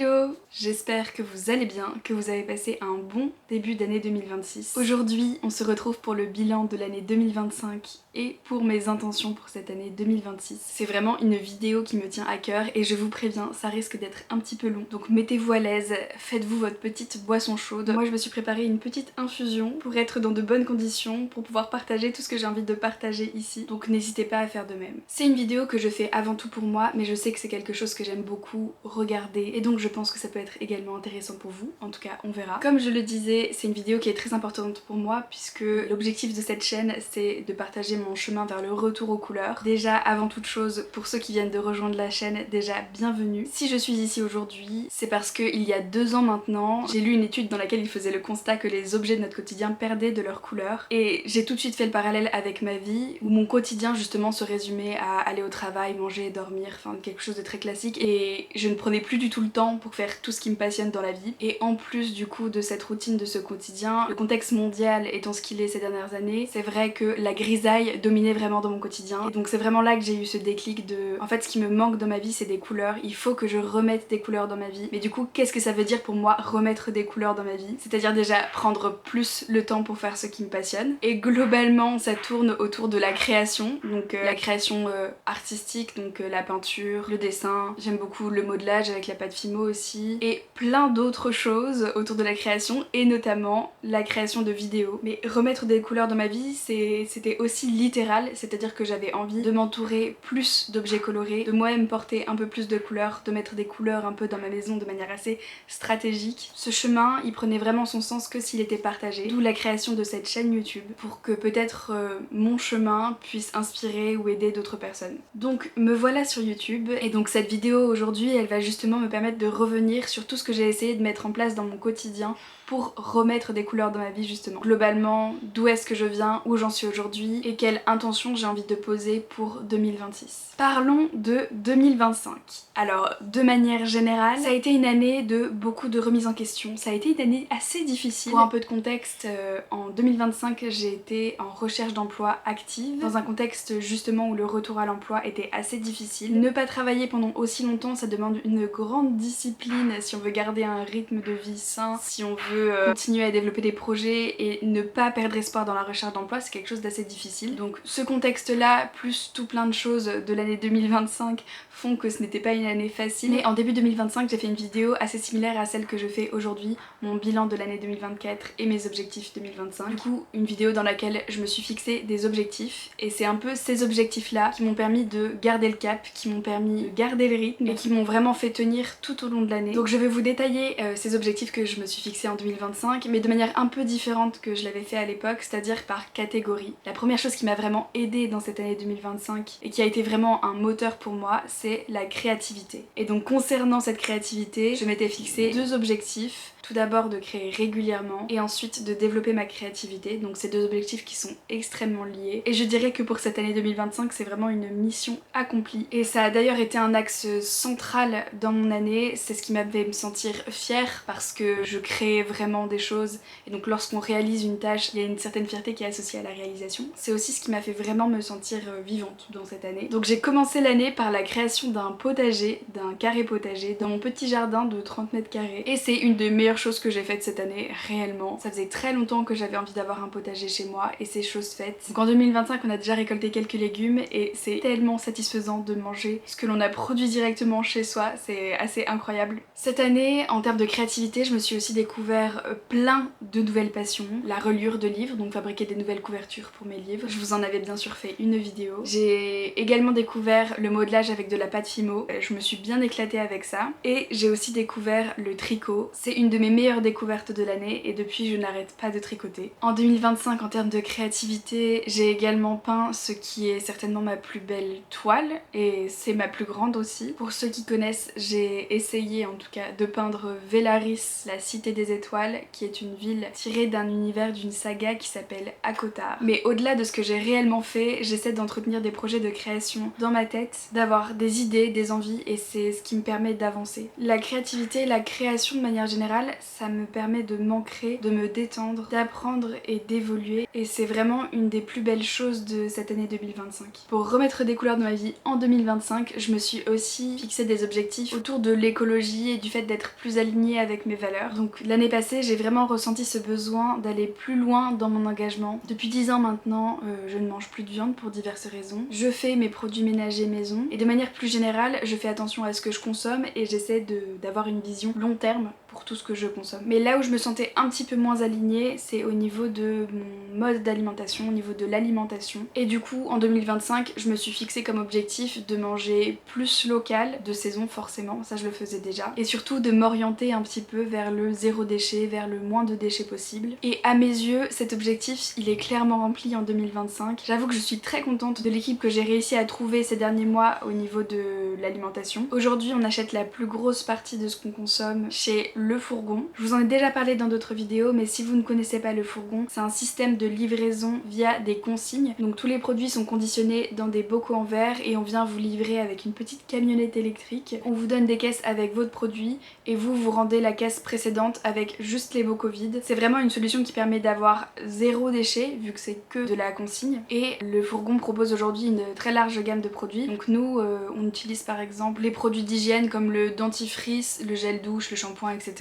Hello! J'espère que vous allez bien, que vous avez passé un bon début d'année 2026. Aujourd'hui, on se retrouve pour le bilan de l'année 2025 et pour mes intentions pour cette année 2026. C'est vraiment une vidéo qui me tient à cœur et je vous préviens, ça risque d'être un petit peu long. Donc mettez-vous à l'aise, faites-vous votre petite boisson chaude. Moi je me suis préparé une petite infusion pour être dans de bonnes conditions, pour pouvoir partager tout ce que j'ai envie de partager ici. Donc n'hésitez pas à faire de même. C'est une vidéo que je fais avant tout pour moi, mais je sais que c'est quelque chose que j'aime beaucoup regarder et donc je pense que ça peut être également intéressant pour vous. En tout cas, on verra. Comme je le disais, c'est une vidéo qui est très importante pour moi puisque l'objectif de cette chaîne, c'est de partager mon chemin vers le retour aux couleurs. Déjà, avant toute chose, pour ceux qui viennent de rejoindre la chaîne, déjà bienvenue. Si je suis ici aujourd'hui, c'est parce que il y a 2 ans maintenant, j'ai lu une étude dans laquelle il faisait le constat que les objets de notre quotidien perdaient de leur couleur. Et j'ai tout de suite fait le parallèle avec ma vie, où mon quotidien justement se résumait à aller au travail, manger, dormir, enfin quelque chose de très classique. Et je ne prenais plus du tout le temps pour faire tout ce qui me passionne dans la vie. Et en plus du coup de cette routine, de ce quotidien, le contexte mondial étant ce qu'il est ces dernières années, c'est vrai que la grisaille dominait vraiment dans mon quotidien. Et donc c'est vraiment là que j'ai eu ce déclic de... En fait ce qui me manque dans ma vie c'est des couleurs, il faut que je remette des couleurs dans ma vie. Mais du coup qu'est-ce que ça veut dire pour moi remettre des couleurs dans ma vie? C'est-à-dire déjà prendre plus le temps pour faire ce qui me passionne. Et globalement ça tourne autour de la création, donc la création artistique, donc la peinture, le dessin, j'aime beaucoup le modelage avec la pâte Fimo aussi, et plein d'autres choses autour de la création et notamment la création de vidéos. Mais remettre des couleurs dans ma vie c'était aussi littéral, c'est-à-dire que j'avais envie de m'entourer plus d'objets colorés, de moi-même porter un peu plus de couleurs, de mettre des couleurs un peu dans ma maison de manière assez stratégique. Ce chemin, il prenait vraiment son sens que s'il était partagé, d'où la création de cette chaîne YouTube, pour que peut-être mon chemin puisse inspirer ou aider d'autres personnes. Donc me voilà sur YouTube, et donc cette vidéo aujourd'hui, elle va justement me permettre de revenir sur tout ce que j'ai essayé de mettre en place dans mon quotidien pour remettre des couleurs dans ma vie justement. Globalement, d'où est-ce que je viens, où j'en suis aujourd'hui et quelle intention j'ai envie de poser pour 2026. Parlons de 2025. Alors, de manière générale, ça a été une année de beaucoup de remises en question. Ça a été une année assez difficile. Pour un peu de contexte, en 2025, j'ai été en recherche d'emploi active, dans un contexte justement où le retour à l'emploi était assez difficile. Ne pas travailler pendant aussi longtemps, ça demande une grande discipline si on veut garder un rythme de vie sain, si on veut continuer à développer des projets et ne pas perdre espoir dans la recherche d'emploi, c'est quelque chose d'assez difficile. Donc ce contexte-là, plus tout plein de choses de l'année 2025 font que ce n'était pas une année facile. Mais en début 2025, j'ai fait une vidéo assez similaire à celle que je fais aujourd'hui, mon bilan de l'année 2024 et mes objectifs 2025. Du coup, une vidéo dans laquelle je me suis fixé des objectifs et c'est un peu ces objectifs-là qui m'ont permis de garder le cap, qui m'ont permis de garder le rythme et qui m'ont vraiment fait tenir tout au long de l'année. Donc je vais vous détailler ces objectifs que je me suis fixés en 2025, mais de manière un peu différente que je l'avais fait à l'époque, c'est-à-dire par catégorie. La première chose qui m'a vraiment aidée dans cette année 2025 et qui a été vraiment un moteur pour moi, c'est la créativité. Et donc concernant cette créativité, je m'étais fixé 2 objectifs. Tout d'abord de créer régulièrement et ensuite de développer ma créativité. Donc c'est 2 objectifs qui sont extrêmement liés. Et je dirais que pour cette année 2025, c'est vraiment une mission accomplie. Et ça a d'ailleurs été un axe central dans mon année. C'est ce qui m'a fait me sentir fière parce que je crée vraiment des choses. Et donc lorsqu'on réalise une tâche, il y a une certaine fierté qui est associée à la réalisation. C'est aussi ce qui m'a fait vraiment me sentir vivante dans cette année. Donc j'ai commencé l'année par la création d'un potager, d'un carré potager dans mon petit jardin de 30 mètres carrés. Et c'est une des meilleures chose que j'ai faite cette année, réellement. Ça faisait très longtemps que j'avais envie d'avoir un potager chez moi et c'est chose faite. Donc en 2025 on a déjà récolté quelques légumes et c'est tellement satisfaisant de manger ce que l'on a produit directement chez soi, c'est assez incroyable. Cette année, en termes de créativité, je me suis aussi découvert plein de nouvelles passions. La reliure de livres, donc fabriquer des nouvelles couvertures pour mes livres. Je vous en avais bien sûr fait une vidéo. J'ai également découvert le modelage avec de la pâte Fimo. Je me suis bien éclatée avec ça. Et j'ai aussi découvert le tricot. C'est une de mes meilleures découvertes de l'année et depuis je n'arrête pas de tricoter. En 2025 en termes de créativité, j'ai également peint ce qui est certainement ma plus belle toile et c'est ma plus grande aussi. Pour ceux qui connaissent, j'ai essayé en tout cas de peindre Velaris, la cité des étoiles, qui est une ville tirée d'un univers d'une saga qui s'appelle Akotar. Mais au-delà de ce que j'ai réellement fait, j'essaie d'entretenir des projets de création dans ma tête, d'avoir des idées, des envies et c'est ce qui me permet d'avancer. La créativité, la création de manière générale, ça me permet de m'ancrer, de me détendre, d'apprendre et d'évoluer et c'est vraiment une des plus belles choses de cette année 2025. Pour remettre des couleurs dans ma vie en 2025, je me suis aussi fixé des objectifs autour de l'écologie l'écologie et du fait d'être plus alignée avec mes valeurs. Donc l'année passée j'ai vraiment ressenti ce besoin d'aller plus loin dans mon engagement. Depuis 10 ans maintenant je ne mange plus de viande pour diverses raisons. Je fais mes produits ménagers maison et de manière plus générale je fais attention à ce que je consomme et j'essaie d'avoir une vision long terme pour tout ce que je consomme. Mais là où je me sentais un petit peu moins alignée, c'est au niveau de mon mode d'alimentation, au niveau de l'alimentation. Et du coup en 2025 je me suis fixé comme objectif de manger plus local, de saison forcément, ça je le faisais déjà, et surtout de m'orienter un petit peu vers le zéro déchet, vers le moins de déchets possible. Et à mes yeux cet objectif il est clairement rempli en 2025. J'avoue que je suis très contente de l'équipe que j'ai réussi à trouver ces derniers mois au niveau de l'alimentation. Aujourd'hui on achète la plus grosse partie de ce qu'on consomme chez Le Fourgon. Je vous en ai déjà parlé dans d'autres vidéos, mais si vous ne connaissez pas Le Fourgon, c'est un système de livraison via des consignes. Donc tous les produits sont conditionnés dans des bocaux en verre et on vient vous livrer avec une petite camionnette électrique. On vous donne des caisses avec votre produit et vous rendez la caisse précédente avec juste les bocaux vides. C'est vraiment une solution qui permet d'avoir zéro déchet vu que c'est que de la consigne. Et Le Fourgon propose aujourd'hui une très large gamme de produits. Donc nous on utilise par exemple les produits d'hygiène comme le dentifrice, le gel douche, le shampoing, etc.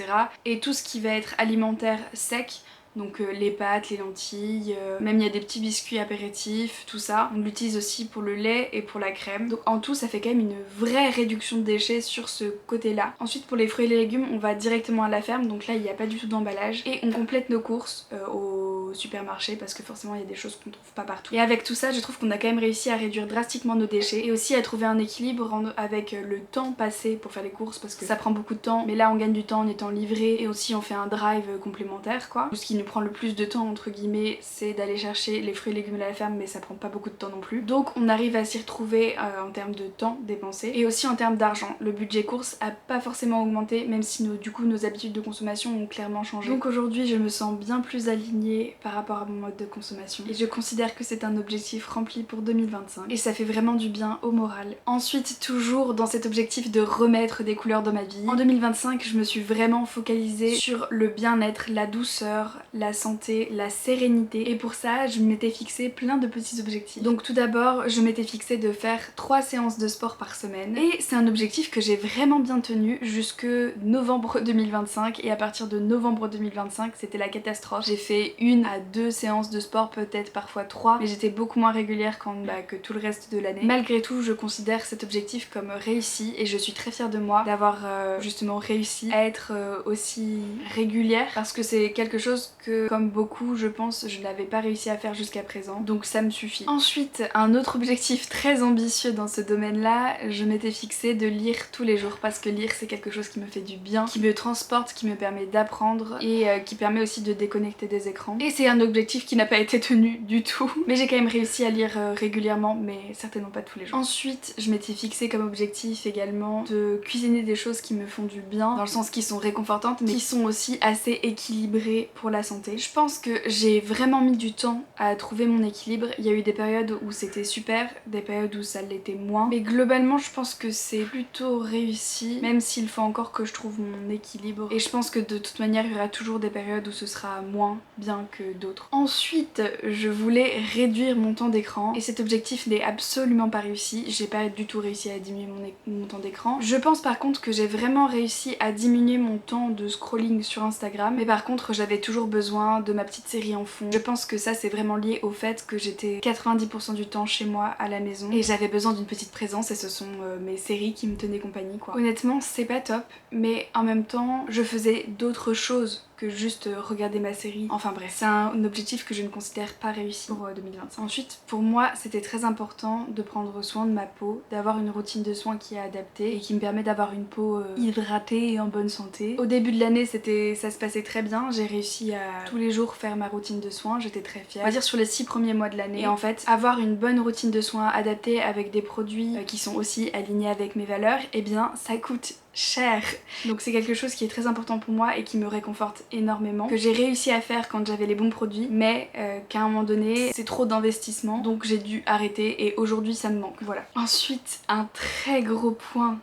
Et tout ce qui va être alimentaire sec, donc les pâtes, les lentilles, même il y a des petits biscuits apéritifs, tout ça. On l'utilise aussi pour le lait et pour la crème. Donc en tout ça fait quand même une vraie réduction de déchets sur ce côté là. Ensuite pour les fruits et les légumes on va directement à la ferme, donc là il n'y a pas du tout d'emballage. Et on complète nos courses au supermarché parce que forcément il y a des choses qu'on trouve pas partout. Et avec tout ça je trouve qu'on a quand même réussi à réduire drastiquement nos déchets et aussi à trouver un équilibre avec le temps passé pour faire les courses parce que ça prend beaucoup de temps. Mais là on gagne du temps en étant livré et aussi on fait un drive complémentaire quoi. Ce qui nous prend le plus de temps entre guillemets c'est d'aller chercher les fruits et légumes à la ferme, mais ça prend pas beaucoup de temps non plus. Donc on arrive à s'y retrouver en termes de temps dépensé et aussi en termes d'argent. Le budget course a pas forcément augmenté même si du coup nos habitudes de consommation ont clairement changé. Donc aujourd'hui je me sens bien plus alignée par rapport à mon mode de consommation et je considère que c'est un objectif rempli pour 2025 et ça fait vraiment du bien au moral. Ensuite toujours dans cet objectif de remettre des couleurs dans ma vie, en 2025 je me suis vraiment focalisée sur le bien-être, la douceur, la santé, la sérénité et pour ça je m'étais fixé plein de petits objectifs. Donc tout d'abord je m'étais fixé de faire 3 séances de sport par semaine et c'est un objectif que j'ai vraiment bien tenu jusque novembre 2025 et à partir de novembre 2025 c'était la catastrophe. J'ai fait 1 à 2 séances de sport, peut-être parfois 3, mais j'étais beaucoup moins régulière que tout le reste de l'année. Malgré tout je considère cet objectif comme réussi et je suis très fière de moi d'avoir justement réussi à être aussi régulière parce que c'est quelque chose que comme beaucoup je pense je n'avais pas réussi à faire jusqu'à présent, donc ça me suffit. Ensuite un autre objectif très ambitieux dans ce domaine là, je m'étais fixé de lire tous les jours parce que lire c'est quelque chose qui me fait du bien, qui me transporte, qui me permet d'apprendre et qui permet aussi de déconnecter des écrans. Et c'est un objectif qui n'a pas été tenu du tout mais j'ai quand même réussi à lire régulièrement mais certainement pas tous les jours. Ensuite je m'étais fixé comme objectif également de cuisiner des choses qui me font du bien, dans le sens qui sont réconfortantes mais qui sont aussi assez équilibrées pour la santé. Je pense que j'ai vraiment mis du temps à trouver mon équilibre. Il y a eu des périodes où c'était super, des périodes où ça l'était moins, mais globalement je pense que c'est plutôt réussi, même s'il faut encore que je trouve mon équilibre et je pense que de toute manière il y aura toujours des périodes où ce sera moins bien que d'autres. Ensuite je voulais réduire mon temps d'écran et cet objectif n'est absolument pas réussi. J'ai pas du tout réussi à diminuer mon temps d'écran. Je pense par contre que j'ai vraiment réussi à diminuer mon temps de scrolling sur Instagram, mais par contre j'avais toujours besoin de ma petite série en fond. Je pense que ça c'est vraiment lié au fait que j'étais 90% du temps chez moi à la maison et j'avais besoin d'une petite présence et ce sont mes séries qui me tenaient compagnie quoi. Honnêtement c'est pas top mais en même temps je faisais d'autres choses que juste regarder ma série. Enfin bref, c'est un objectif que je ne considère pas réussi pour 2025. Ensuite, pour moi, c'était très important de prendre soin de ma peau, d'avoir une routine de soins qui est adaptée et qui me permet d'avoir une peau hydratée et en bonne santé. Au début de l'année, ça se passait très bien. J'ai réussi à tous les jours faire ma routine de soins, j'étais très fière. On va dire sur les 6 premiers mois de l'année. Et en fait, avoir une bonne routine de soins adaptée avec des produits qui sont aussi alignés avec mes valeurs, eh bien ça coûte cher. Donc c'est quelque chose qui est très important pour moi et qui me réconforte énormément, que j'ai réussi à faire quand j'avais les bons produits mais qu'à un moment donné c'est trop d'investissement donc j'ai dû arrêter et aujourd'hui ça me manque. Voilà. Ensuite un très gros point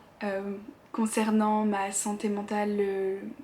concernant ma santé mentale,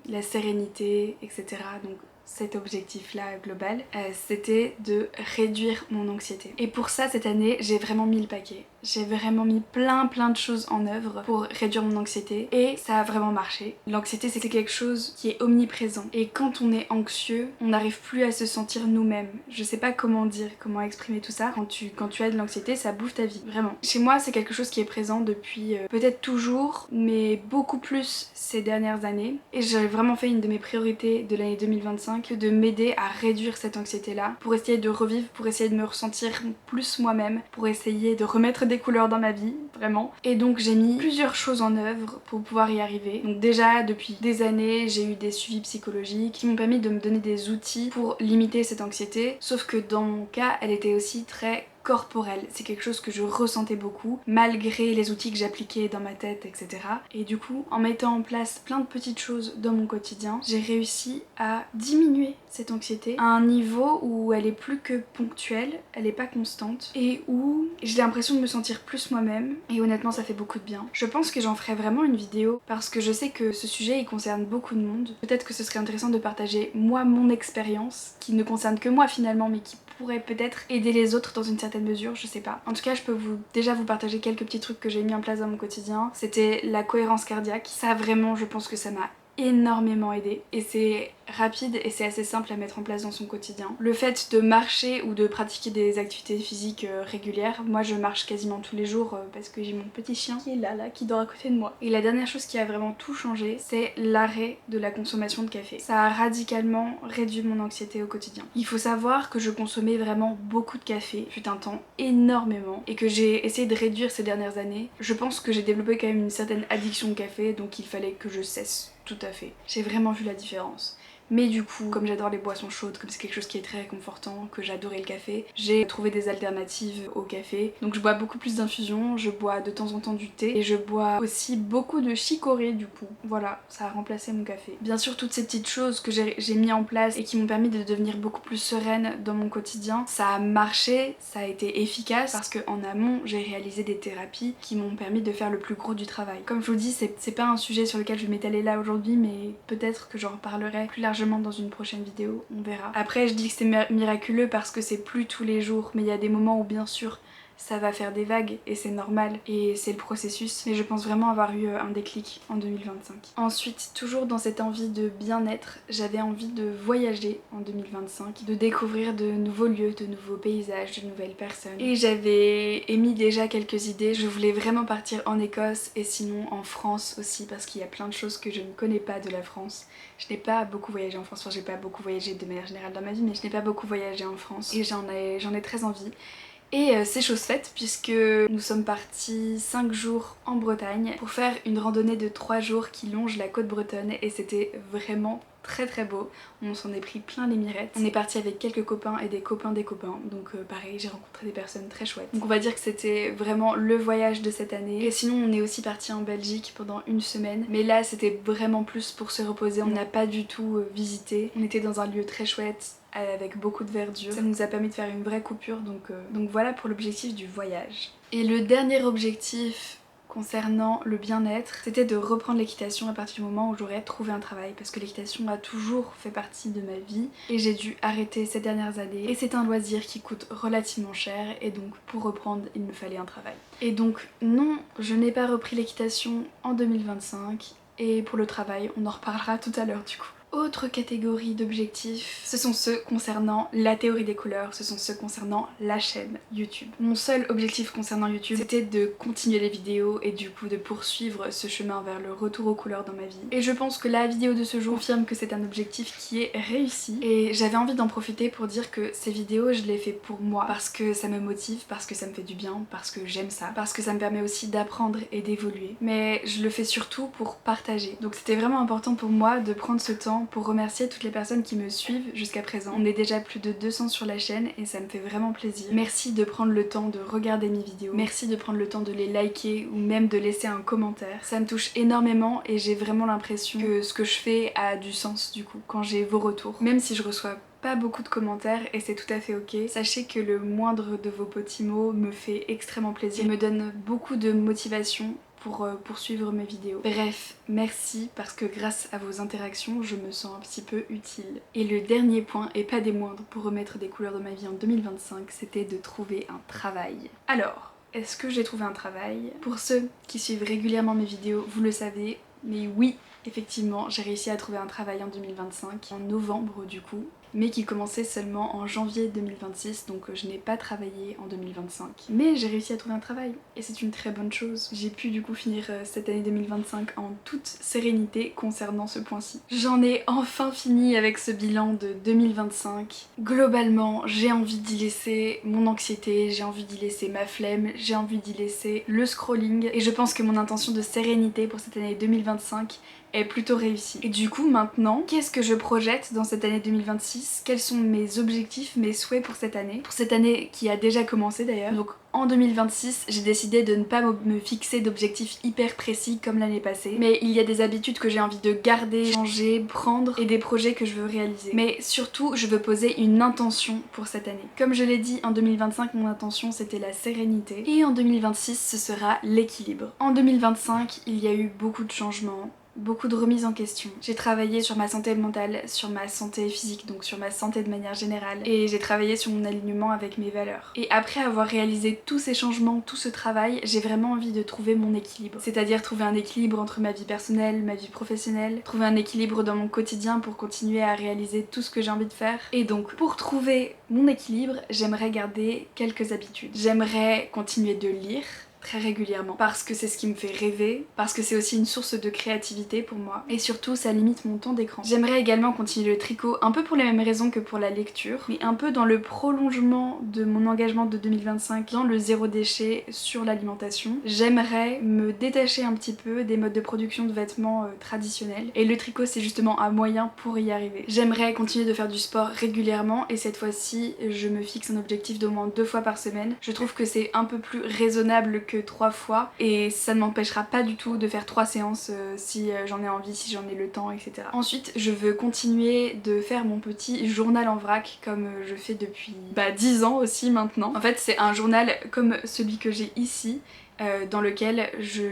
la sérénité, etc. Donc cet objectif là global, c'était de réduire mon anxiété. Et pour ça cette année j'ai vraiment mis le paquet. j'ai vraiment mis plein de choses en œuvre pour réduire mon anxiété et ça a vraiment marché. L'anxiété c'est quelque chose qui est omniprésent et quand on est anxieux, on n'arrive plus à se sentir nous-mêmes. Je sais pas comment dire, comment exprimer tout ça. Quand tu as de l'anxiété, ça bouffe ta vie, vraiment. Chez moi, c'est quelque chose qui est présent depuis peut-être toujours, mais beaucoup plus ces dernières années. Et j'ai vraiment fait une de mes priorités de l'année 2025 de m'aider à réduire cette anxiété-là pour essayer de revivre, pour essayer de me ressentir plus moi-même, pour essayer de remettre des couleurs dans ma vie, vraiment. Et donc j'ai mis plusieurs choses en œuvre pour pouvoir y arriver. Donc déjà, depuis des années, j'ai eu des suivis psychologiques qui m'ont permis de me donner des outils pour limiter cette anxiété. Sauf que dans mon cas, elle était aussi très corporelle. C'est quelque chose que je ressentais beaucoup, malgré les outils que j'appliquais dans ma tête, etc. Et du coup, en mettant en place plein de petites choses dans mon quotidien, j'ai réussi à diminuer cette anxiété à un niveau où elle est plus que ponctuelle, elle est pas constante, et où j'ai l'impression de me sentir plus moi-même, et honnêtement ça fait beaucoup de bien. Je pense que j'en ferai vraiment une vidéo, parce que je sais que ce sujet il concerne beaucoup de monde. Peut-être que ce serait intéressant de partager moi mon expérience, qui ne concerne que moi finalement, mais qui pourrait peut-être aider les autres dans une certaine mesure, je sais pas. En tout cas, je peux déjà vous partager quelques petits trucs que j'ai mis en place dans mon quotidien. C'était la cohérence cardiaque. Ça vraiment, je pense que ça m'a énormément aidé et c'est rapide et c'est assez simple à mettre en place dans son quotidien. Le fait de marcher ou de pratiquer des activités physiques régulières, moi je marche quasiment tous les jours parce que j'ai mon petit chien qui est là, qui dort à côté de moi. Et la dernière chose qui a vraiment tout changé, c'est l'arrêt de la consommation de café. Ça a radicalement réduit mon anxiété au quotidien. Il faut savoir que je consommais vraiment beaucoup de café, fut un temps énormément, et que j'ai essayé de réduire ces dernières années. Je pense que j'ai développé quand même une certaine addiction au café, donc il fallait que je cesse. Tout à fait. J'ai vraiment vu la différence. Mais du coup, comme j'adore les boissons chaudes, comme c'est quelque chose qui est très réconfortant, que j'adorais le café, j'ai trouvé des alternatives au café. Donc je bois beaucoup plus d'infusions, je bois de temps en temps du thé et je bois aussi beaucoup de chicorée du coup. Voilà, ça a remplacé mon café. Bien sûr, toutes ces petites choses que j'ai mis en place et qui m'ont permis de devenir beaucoup plus sereine dans mon quotidien, ça a marché, ça a été efficace parce qu'en amont, j'ai réalisé des thérapies qui m'ont permis de faire le plus gros du travail. Comme je vous dis, c'est pas un sujet sur lequel je vais m'étaler là aujourd'hui, mais peut-être que j'en reparlerai plus largement dans une prochaine vidéo, on verra. Après je dis que c'est miraculeux parce que c'est plus tous les jours, mais il y a des moments où bien sûr ça va faire des vagues et c'est normal et c'est le processus, mais je pense vraiment avoir eu un déclic en 2025. Ensuite, toujours dans cette envie de bien-être, j'avais envie de voyager en 2025, de découvrir de nouveaux lieux, de nouveaux paysages, de nouvelles personnes. Et j'avais émis déjà quelques idées, je voulais vraiment partir en Écosse et sinon en France aussi parce qu'il y a plein de choses que je ne connais pas de la France. Je n'ai pas beaucoup voyagé en France, enfin j'ai pas beaucoup voyagé de manière générale dans ma vie, mais je n'ai pas beaucoup voyagé en France et j'en ai très envie. Et c'est chose faite puisque nous sommes partis 5 jours en Bretagne pour faire une randonnée de 3 jours qui longe la côte bretonne et c'était vraiment très beau. On s'en est pris plein les mirettes. On est parti avec quelques copains et des copains des copains, donc pareil, j'ai rencontré des personnes très chouettes. Donc on va dire que c'était vraiment le voyage de cette année. Et sinon on est aussi parti en Belgique pendant une semaine, mais là c'était vraiment plus pour se reposer, on n'a pas du tout visité. On était dans un lieu très chouette avec beaucoup de verdure. Ça nous a permis de faire une vraie coupure, donc voilà pour l'objectif du voyage. Et le dernier objectif concernant le bien-être, c'était de reprendre l'équitation à partir du moment où j'aurais trouvé un travail parce que l'équitation a toujours fait partie de ma vie et j'ai dû arrêter ces dernières années et c'est un loisir qui coûte relativement cher et donc pour reprendre il me fallait un travail. Et donc non, je n'ai pas repris l'équitation en 2025 et pour le travail on en reparlera tout à l'heure du coup. Autre catégorie d'objectifs, ce sont ceux concernant la théorie des couleurs, ce sont ceux concernant la chaîne YouTube. Mon seul objectif concernant YouTube, c'était de continuer les vidéos et du coup de poursuivre ce chemin vers le retour aux couleurs dans ma vie. Et je pense que la vidéo de ce jour confirme que c'est un objectif qui est réussi. Et j'avais envie d'en profiter pour dire que ces vidéos, je les fais pour moi, parce que ça me motive, parce que ça me fait du bien, parce que j'aime ça, parce que ça me permet aussi d'apprendre et d'évoluer. Mais je le fais surtout pour partager. Donc c'était vraiment important pour moi de prendre ce temps pour remercier toutes les personnes qui me suivent jusqu'à présent. On est déjà plus de 200 sur la chaîne et ça me fait vraiment plaisir. Merci de prendre le temps de regarder mes vidéos, merci de prendre le temps de les liker ou même de laisser un commentaire. Ça me touche énormément et j'ai vraiment l'impression que ce que je fais a du sens du coup quand j'ai vos retours. Même si je reçois pas beaucoup de commentaires et c'est tout à fait ok. Sachez que le moindre de vos petits mots me fait extrêmement plaisir et me donne beaucoup de motivation pour poursuivre mes vidéos. Bref, merci parce que grâce à vos interactions, je me sens un petit peu utile. Et le dernier point, et pas des moindres, pour remettre des couleurs dans ma vie en 2025, c'était de trouver un travail. Alors, est-ce que j'ai trouvé un travail? Pour ceux qui suivent régulièrement mes vidéos, vous le savez, mais oui, effectivement, j'ai réussi à trouver un travail en 2025, en novembre du coup, mais qui commençait seulement en janvier 2026, donc je n'ai pas travaillé en 2025. Mais j'ai réussi à trouver un travail, et c'est une très bonne chose. J'ai pu du coup finir cette année 2025 en toute sérénité concernant ce point-ci. J'en ai enfin fini avec ce bilan de 2025. Globalement, j'ai envie d'y laisser mon anxiété, j'ai envie d'y laisser ma flemme, j'ai envie d'y laisser le scrolling, et je pense que mon intention de sérénité pour cette année 2025 est plutôt réussie. Et du coup maintenant, qu'est-ce que je projette dans cette année 2026? Quels sont mes objectifs, mes souhaits pour cette année? Pour cette année qui a déjà commencé d'ailleurs. Donc en 2026, j'ai décidé de ne pas me fixer d'objectifs hyper précis comme l'année passée. Mais il y a des habitudes que j'ai envie de garder, changer, prendre et des projets que je veux réaliser. Mais surtout, je veux poser une intention pour cette année. Comme je l'ai dit, en 2025, mon intention c'était la sérénité. Et en 2026, ce sera l'équilibre. En 2025, il y a eu beaucoup de changements. Beaucoup de remises en question. J'ai travaillé sur ma santé mentale, sur ma santé physique, donc sur ma santé de manière générale, et j'ai travaillé sur mon alignement avec mes valeurs. Et après avoir réalisé tous ces changements, tout ce travail, j'ai vraiment envie de trouver mon équilibre. C'est-à-dire trouver un équilibre entre ma vie personnelle, ma vie professionnelle, trouver un équilibre dans mon quotidien pour continuer à réaliser tout ce que j'ai envie de faire. Et donc pour trouver mon équilibre, j'aimerais garder quelques habitudes. J'aimerais continuer de lire très régulièrement parce que c'est ce qui me fait rêver, parce que c'est aussi une source de créativité pour moi et surtout ça limite mon temps d'écran. J'aimerais également continuer le tricot un peu pour les mêmes raisons que pour la lecture, mais un peu dans le prolongement de mon engagement de 2025 dans le zéro déchet sur l'alimentation. J'aimerais me détacher un petit peu des modes de production de vêtements traditionnels et le tricot c'est justement un moyen pour y arriver. J'aimerais continuer de faire du sport régulièrement et cette fois-ci je me fixe un objectif d'au moins 2 fois par semaine. Je trouve que c'est un peu plus raisonnable que 3 fois et ça ne m'empêchera pas du tout de faire 3 séances si j'en ai envie, si j'en ai le temps, etc. Ensuite je veux continuer de faire mon petit journal en vrac comme je fais depuis 10 ans aussi maintenant. En fait c'est un journal comme celui que j'ai ici, dans lequel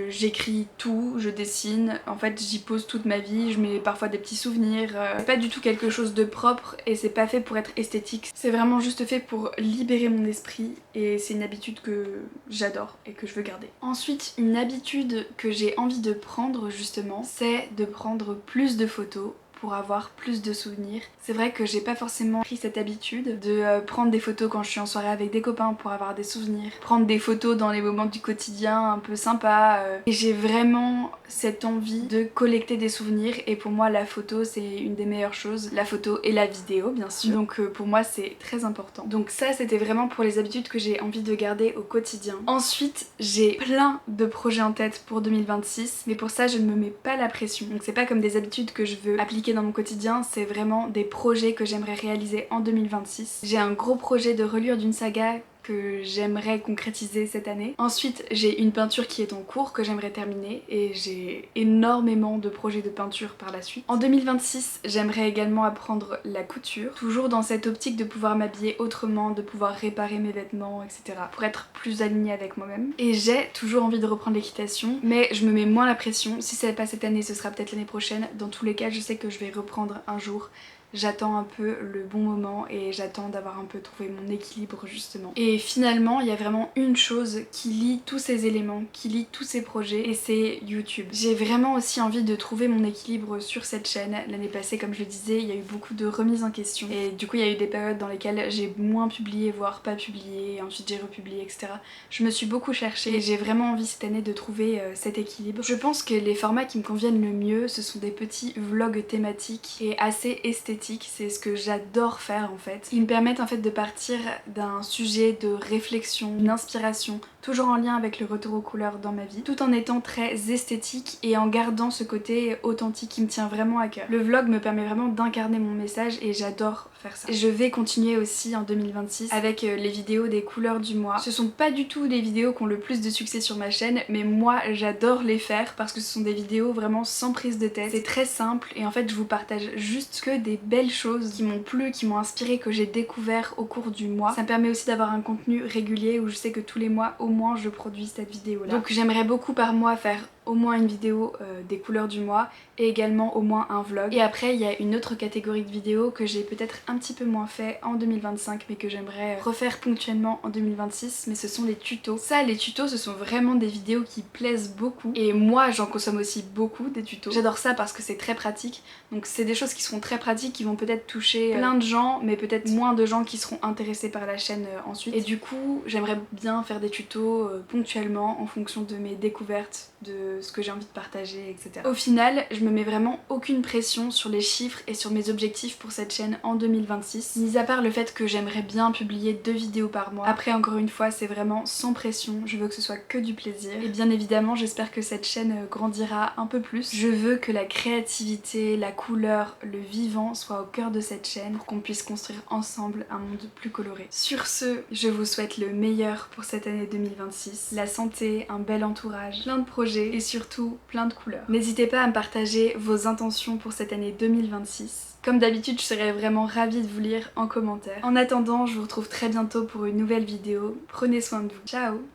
j'écris tout, je dessine, en fait j'y pose toute ma vie, je mets parfois des petits souvenirs. C'est pas du tout quelque chose de propre et c'est pas fait pour être esthétique, c'est vraiment juste fait pour libérer mon esprit et c'est une habitude que j'adore et que je veux garder. Ensuite, une habitude que j'ai envie de prendre justement, c'est de prendre plus de photos pour avoir plus de souvenirs. C'est vrai que j'ai pas forcément pris cette habitude de prendre des photos quand je suis en soirée avec des copains pour avoir des souvenirs, prendre des photos dans les moments du quotidien un peu sympas. Et j'ai vraiment cette envie de collecter des souvenirs et pour moi la photo c'est une des meilleures choses. La photo et la vidéo bien sûr. Donc pour moi c'est très important. Donc ça c'était vraiment pour les habitudes que j'ai envie de garder au quotidien. Ensuite j'ai plein de projets en tête pour 2026 mais pour ça je ne me mets pas la pression. Donc c'est pas comme des habitudes que je veux appliquer dans mon quotidien, c'est vraiment des projets que j'aimerais réaliser en 2026. J'ai un gros projet de relure d'une saga que j'aimerais concrétiser cette année. Ensuite j'ai une peinture qui est en cours que j'aimerais terminer et j'ai énormément de projets de peinture par la suite. En 2026 j'aimerais également apprendre la couture, toujours dans cette optique de pouvoir m'habiller autrement, de pouvoir réparer mes vêtements, etc. pour être plus alignée avec moi-même. Et j'ai toujours envie de reprendre l'équitation mais je me mets moins la pression. Si c'est pas cette année ce sera peut-être l'année prochaine. Dans tous les cas je sais que je vais reprendre un jour. J'attends un peu le bon moment et j'attends d'avoir un peu trouvé mon équilibre justement. Et finalement il y a vraiment une chose qui lie tous ces éléments, qui lie tous ces projets et c'est YouTube. J'ai vraiment aussi envie de trouver mon équilibre sur cette chaîne. L'année passée comme je le disais il y a eu beaucoup de remises en question et du coup il y a eu des périodes dans lesquelles j'ai moins publié voire pas publié, ensuite j'ai republié etc. Je me suis beaucoup cherchée et j'ai vraiment envie cette année de trouver cet équilibre. Je pense que les formats qui me conviennent le mieux ce sont des petits vlogs thématiques et assez esthétiques. C'est ce que j'adore faire en fait. Ils me permettent en fait de partir d'un sujet de réflexion, d'une inspiration, toujours en lien avec le retour aux couleurs dans ma vie, tout en étant très esthétique et en gardant ce côté authentique qui me tient vraiment à cœur. Le vlog me permet vraiment d'incarner mon message et j'adore faire ça. Je vais continuer aussi en 2026 avec les vidéos des couleurs du mois. Ce sont pas du tout les vidéos qui ont le plus de succès sur ma chaîne mais moi j'adore les faire parce que ce sont des vidéos vraiment sans prise de tête. C'est très simple et en fait je vous partage juste que des belles choses qui m'ont plu, qui m'ont inspiré, que j'ai découvert au cours du mois. Ça me permet aussi d'avoir un contenu régulier où je sais que tous les mois au moins je produis cette vidéo là. Donc j'aimerais beaucoup par mois faire au moins une vidéo des couleurs du mois et également au moins un vlog. Et après il y a une autre catégorie de vidéos que j'ai peut-être un petit peu moins fait en 2025 mais que j'aimerais refaire ponctuellement en 2026, mais ce sont les tutos. Ça, les tutos, ce sont vraiment des vidéos qui plaisent beaucoup et moi j'en consomme aussi beaucoup des tutos. J'adore ça parce que c'est très pratique, donc c'est des choses qui seront très pratiques, qui vont peut-être toucher plein de gens mais peut-être moins de gens qui seront intéressés par la chaîne ensuite. Et du coup j'aimerais bien faire des tutos ponctuellement en fonction de mes découvertes, de ce que j'ai envie de partager, etc. Au final je me mets vraiment aucune pression sur les chiffres et sur mes objectifs pour cette chaîne en 2026, mis à part le fait que j'aimerais bien publier 2 vidéos par mois. Après encore une fois c'est vraiment sans pression, je veux que ce soit que du plaisir et bien évidemment j'espère que cette chaîne grandira un peu plus. Je veux que la créativité, la couleur, le vivant soit au cœur de cette chaîne pour qu'on puisse construire ensemble un monde plus coloré. Sur ce, je vous souhaite le meilleur pour cette année 2026, la santé, un bel entourage, plein de projets et surtout plein de couleurs. N'hésitez pas à me partager vos intentions pour cette année 2026. Comme d'habitude, je serais vraiment ravie de vous lire en commentaire. En attendant, je vous retrouve très bientôt pour une nouvelle vidéo. Prenez soin de vous. Ciao!